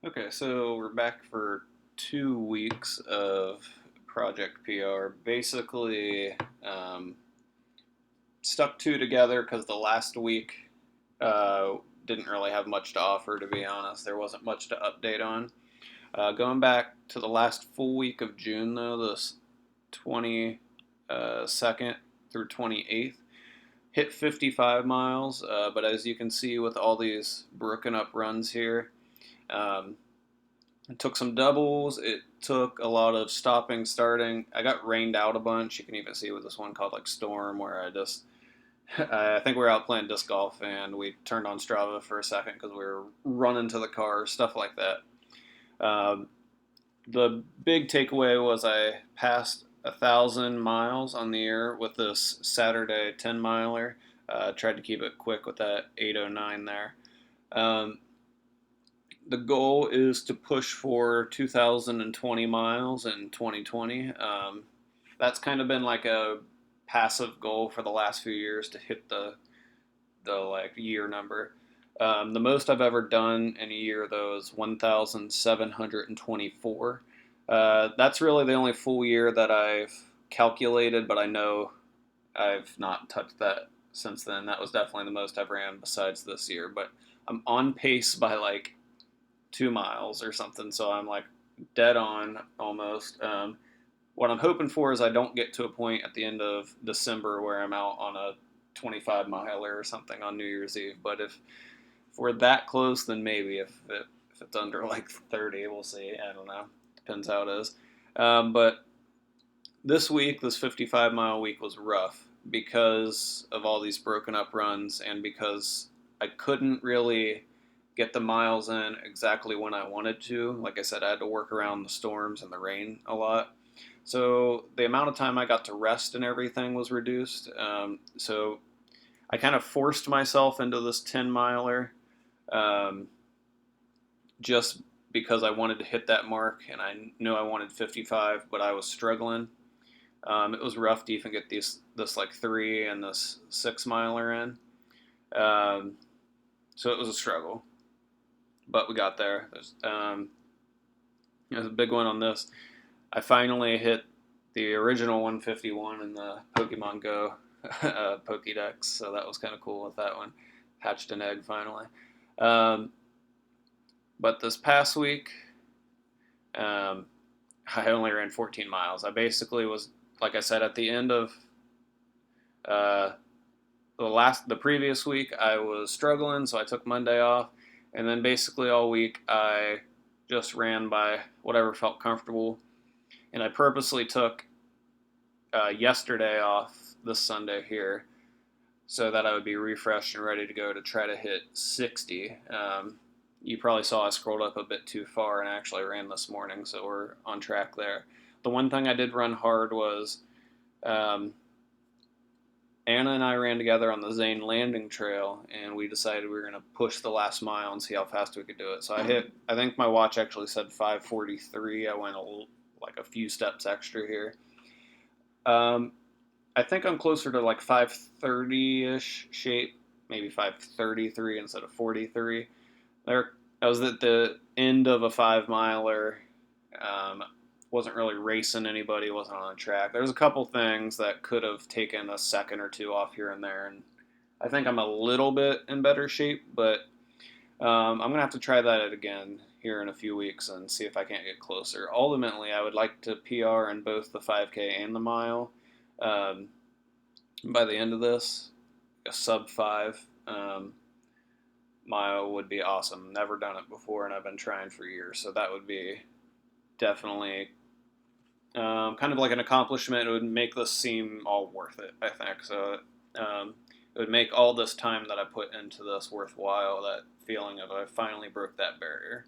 Okay, so we're back for 2 weeks of Project PR. Basically, um, stuck two together because the last week uh, didn't really have much to offer, to be honest. There wasn't much to update on. Going back to the last full week of June, though, this 22nd through 28th, hit 55 miles. But as you can see with all these broken up runs here, um, it took some doubles. It took a lot of stopping, starting. I got rained out a bunch. You can even see with this one called like Storm, where I think we were out playing disc golf and we turned on Strava for a second because we were running to the car, stuff like that. Um, the big takeaway was I passed 1,000 miles on the year with this Saturday 10 miler. Tried to keep it quick with that 809 there. Um, the goal is to push for 2020 miles in 2020. That's kind of been like a passive goal for the last few years to hit the like year number. The most I've ever done in a year though is 1,724. That's really the only full year that I've calculated, but I know I've not touched that since then. That was definitely the most I've ran besides this year, but I'm on pace by like 2 miles or something. So I'm like dead on almost. What I'm hoping for is I don't get to a point at the end of December where I'm out on a 25 miler or something on New Year's Eve. But if we're that close, then maybe. If it's under like 30, we'll see. I don't know. Depends how it is. But this week, this 55-mile week was rough because of all these broken up runs and because I couldn't really get the miles in exactly when I wanted to. Like I said, I had to work around the storms and the rain a lot. So the amount of time I got to rest and everything was reduced. So I kind of forced myself into this 10 miler um, just because I wanted to hit that mark and I knew I wanted 55, but I was struggling. It was rough to even get this like 3 and this 6 miler in. Um, so it was a struggle, but we got there. There's a big one on this. I finally hit the original 151 in the Pokemon Go Pokédex, so that was kind of cool with that one. Hatched an egg finally. Um, but this past week, um, I only ran 14 miles. I basically was, like I said, at the end of uh, the previous week, I was struggling, so I took Monday off, and then basically all week I just ran by whatever felt comfortable, and I purposely took yesterday off this Sunday here so that I would be refreshed and ready to go to try to hit 60. You probably saw I scrolled up a bit too far and actually ran this morning, so we're on track there. The one thing I did run hard was um, Anna and I ran together on the Zane Landing Trail, and we decided we were going to push the last mile and see how fast we could do it. So I think my watch actually said 5:43. I went like a few steps extra here. Um, I think I'm closer to like 5:30 ish shape, maybe 5:33 instead of 43. There, I was at the end of a 5 miler. Um, wasn't really racing anybody. Wasn't on a track. There's a couple things that could have taken a second or two off here and there, and I think I'm a little bit in better shape. But I'm gonna have to try that again here in a few weeks and see if I can't get closer. Ultimately, I would like to PR in both the 5K and the mile. Um, by the end of this, a sub 5 mile would be awesome. Never done it before, and I've been trying for years, so that would be definitely kind of like an accomplishment. It would make this seem all worth it, I think. So it would make all this time that I put into this worthwhile. That feeling of I finally broke that barrier.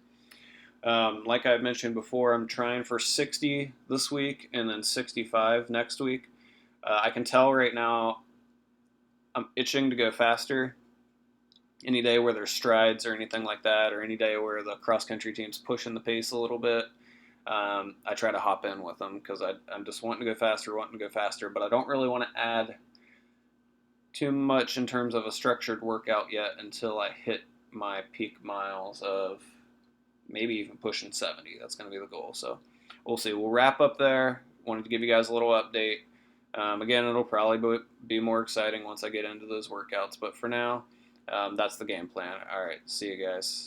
Like I mentioned before, I'm trying for 60 this week and then 65 next week. I can tell right now I'm itching to go faster. Any day where there's strides or anything like that, or any day where the cross country team's pushing the pace a little bit, I try to hop in with them because I'm just wanting to go faster, but I don't really want to add too much in terms of a structured workout yet until I hit my peak miles of maybe even pushing 70. That's going to be the goal. So we'll see. We'll wrap up there. Wanted to give you guys a little update. Again, it'll probably be more exciting once I get into those workouts. But for now, that's the game plan. All right. See you guys.